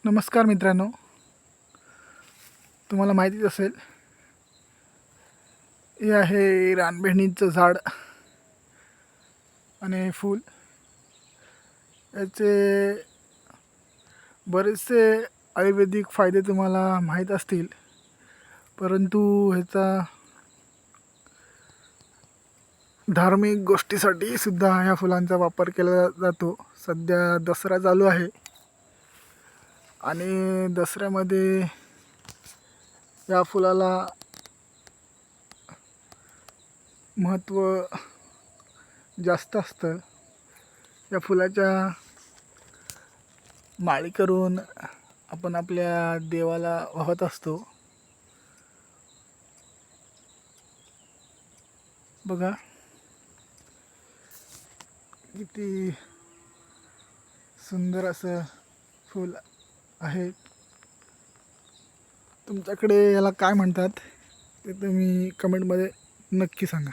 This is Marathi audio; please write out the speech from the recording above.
नमस्कार मित्रांनो, तुम्हाला माहितीच असेल हे आहे रानभेंडीचं झाड आणि फूल. याचे बरेचसे आयुर्वेदिक फायदे तुम्हाला माहीत असतील, परंतु ह्याचा धार्मिक गोष्टीसाठी सुद्धा ह्या फुलांचा वापर केला जातो. सध्या दसरा चालू आहे आणि दसऱ्यामध्ये या फुलाला महत्त्व जास्त असतं. या फुलाच्या माळी करून आपण आपल्या देवाला वाहत असतो. बघा किती सुंदर असं फूल आहे. तुमच्याकडे याला काय म्हणतात ते तुम्ही कमेंटमध्ये नक्की सांगा.